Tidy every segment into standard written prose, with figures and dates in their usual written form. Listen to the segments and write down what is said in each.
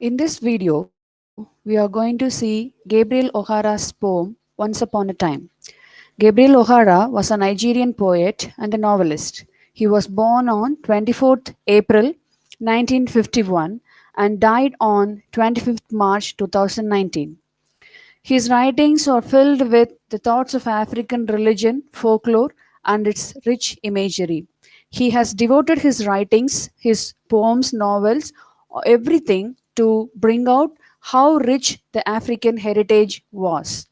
In this video, we are going to see Gabriel O'Hara's poem Once Upon a Time. Gabriel O'Hara was a Nigerian poet and a novelist. He was born on 24th April 1951 and died on 25th March 2019. His writings are filled with the thoughts of African religion, folklore, and its rich imagery. He has devoted his writings, his poems, novels, everything to bring out how rich the African heritage was.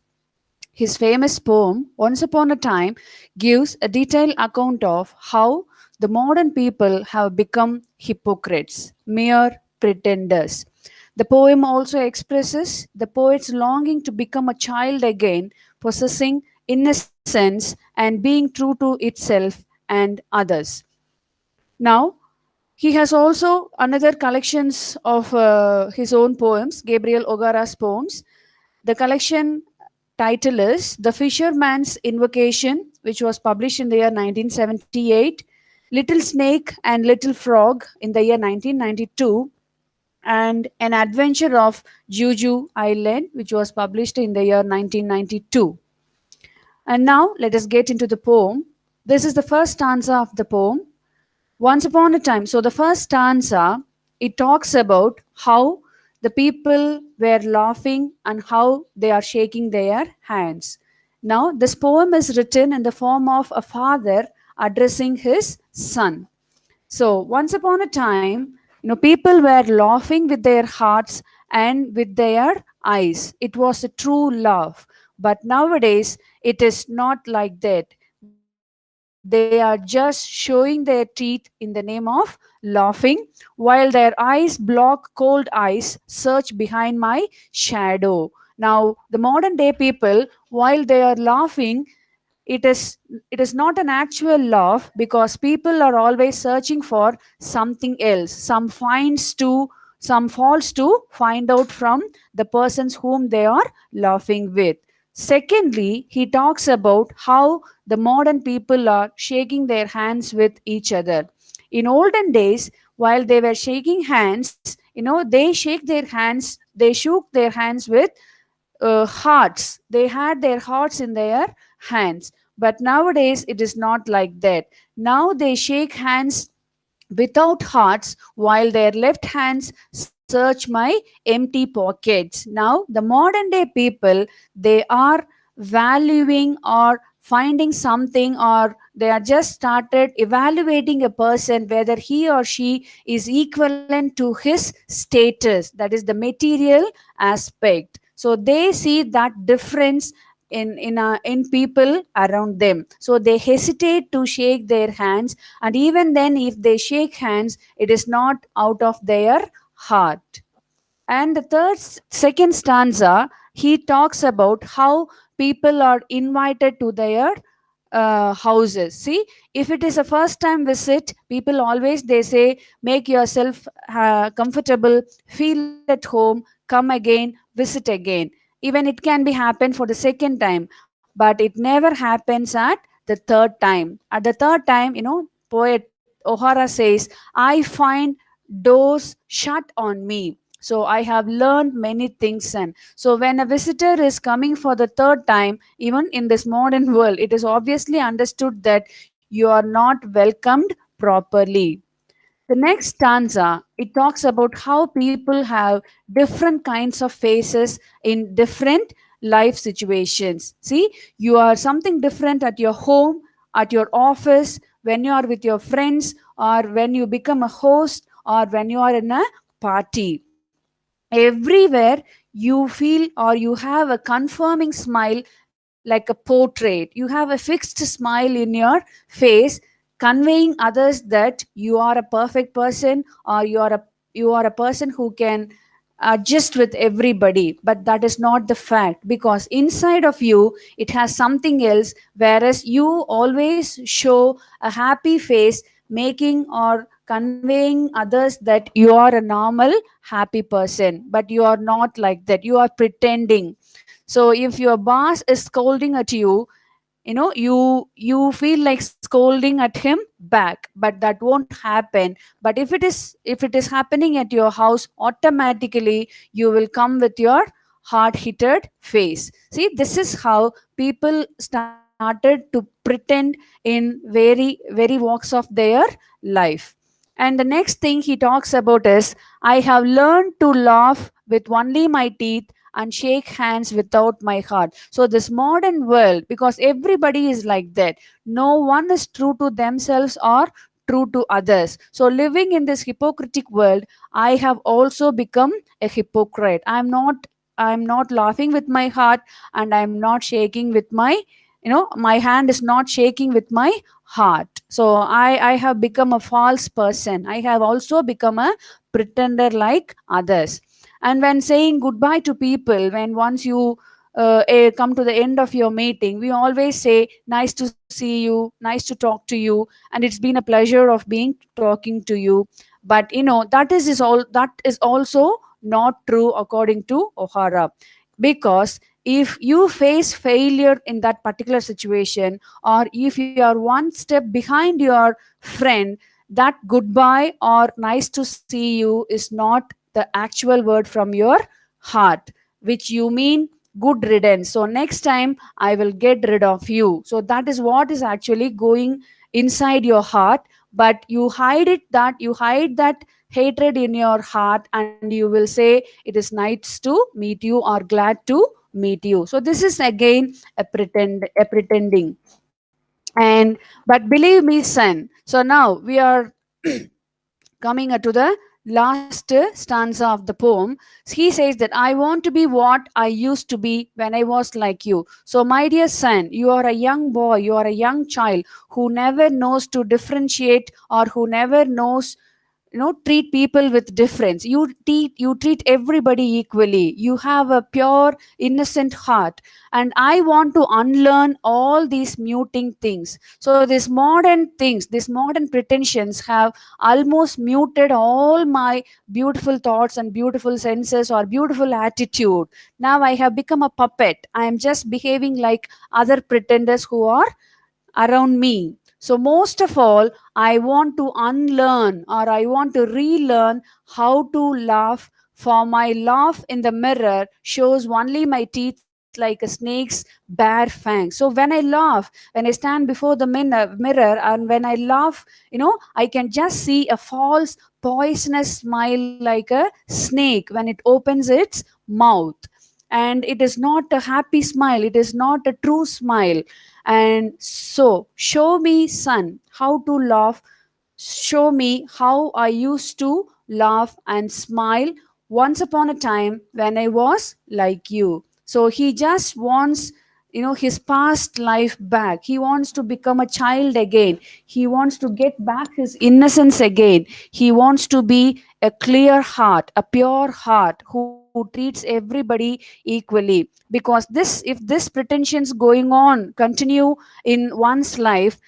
His famous poem, Once Upon a Time, gives a detailed account of how the modern people have become hypocrites, mere pretenders. The poem also expresses the poet's longing to become a child again, possessing innocence and being true to itself and others. Now, he has also another collections of his own poems, Gabriel O'Hara's poems. The collection title is The Fisherman's Invocation, which was published in the year 1978, Little Snake and Little Frog in the year 1992, and An Adventure of Juju Island, which was published in the year 1992. And now let us get into the poem. This is the first stanza of the poem. Once upon a time. So the first stanza, it talks about how the people were laughing and how they are shaking their hands. Now, this poem is written in the form of a father addressing his son. So, once upon a time, people were laughing with their hearts and with their eyes. It was a true love. But nowadays, it is not like that. They are just showing their teeth in the name of laughing, while their eyes block cold eyes, search behind my shadow. Now, the modern day people, while they are laughing, it is it is not an actual love, because people are always searching for something else, some faults to find out from the persons whom they are laughing with. Secondly, he talks about how the modern people are shaking their hands with each other. In olden days, while they were shaking hands, they shook their hands with hearts. They had their hearts in their hands. But nowadays, it is not like that. Now they shake hands without hearts, while their left hands search my empty pockets. Now, the modern day people, they are valuing or finding something, or they are just started evaluating a person whether he or she is equivalent to his status, that is the material aspect. So they see that difference in people around them, so they hesitate to shake their hands, and even then if they shake hands, it is not out of their heart. And the second stanza, he talks about how people are invited to their houses. See, if it is a first time visit, people always they say, make yourself comfortable, feel at home, come again, visit again. Even it can be happen for the second time, but it never happens at the third time. At the third time, poet O'Hara says, I find doors shut on me. So I have learned many things. And so when a visitor is coming for the third time, even in this modern world, it is obviously understood that you are not welcomed properly. The next stanza, it talks about how people have different kinds of faces in different life situations. See, you are something different at your home, at your office, when you are with your friends, or when you become a host, or when you are in a party. Everywhere you feel or you have a confirming smile, like a portrait. You have a fixed smile in your face, conveying others that you are a perfect person, or you are a person who can adjust with everybody. But that is not the fact, because inside of you it has something else, whereas you always show a happy face, making or conveying others that you are a normal happy person. But you are not like that, you are pretending. So if your boss is scolding at you, you feel like scolding at him back, but that won't happen. But if it is happening at your house, automatically you will come with your hard hitted face. See, this is how people started to pretend in very walks of their life. And the next thing he talks about is, I have learned to laugh with only my teeth and shake hands without my heart. So, this modern world, because everybody is like that, no one is true to themselves or true to others. So, living in this hypocritic world, I have also become a hypocrite. I'm not laughing with my heart, and I'm not shaking with my hand is not shaking with my heart. So I have become a false person. I have also become a pretender like others. And when saying goodbye to people, when once you come to the end of your meeting, we always say, nice to see you, nice to talk to you, and it's been a pleasure of being talking to you. But that is also not true according to O'Hara. Because if you face failure in that particular situation, or if you are one step behind your friend, that goodbye or nice to see you is not the actual word from your heart, which you mean good riddance. So next time I will get rid of you. So that is what is actually going inside your heart. But you hide that hatred in your heart, and you will say it is nice to meet you or glad to meet you. So this is again a pretending. And but believe me, son. So now we are coming to the last stanza of the poem. He says that I want to be what I used to be when I was like you. So, my dear son, you are a young boy, you are a young child who never knows to differentiate, or who never knows treat people with difference. You treat everybody equally. You have a pure innocent heart, and I want to unlearn all these muting things. So these modern pretensions have almost muted all my beautiful thoughts and beautiful senses or beautiful attitude. Now I have become a puppet. I am just behaving like other pretenders who are around me. So, most of all, I want to unlearn, or I want to relearn how to laugh. For my laugh in the mirror shows only my teeth like a snake's bare fangs. So, when I laugh, when I stand before the mirror, and when I laugh, I can just see a false, poisonous smile like a snake when it opens its mouth. And it is not a happy smile, it is not a true smile. And so, show me, son, how to laugh. Show me how I used to laugh and smile once upon a time when I was like you. So, he just wants his past life back. He wants to become a child again. He wants to get back his innocence again. He wants to be a clear heart, a pure heart who treats everybody equally. Because if this pretensions going on continue in one's life,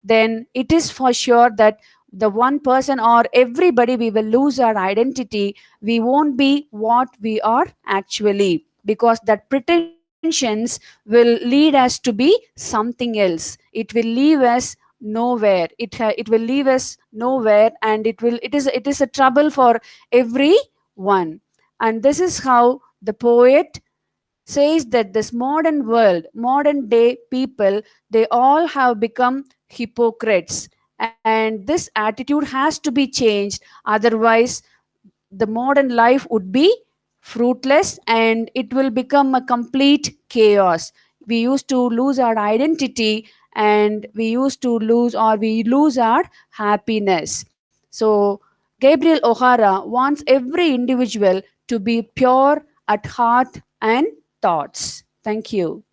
then it is for sure that the one person or everybody, we will lose our identity. We won't be what we are actually, because that pretensions will lead us to be something else. It will leave us nowhere. It will leave us nowhere, and it is a trouble for everyone. And this is how the poet says that this modern world, modern day people, they all have become hypocrites. And this attitude has to be changed. Otherwise, the modern life would be fruitless, and it will become a complete chaos. We used to lose our identity, and we lose our happiness. So, Gabriel O'Hara wants every individual to be pure at heart and thoughts. Thank you.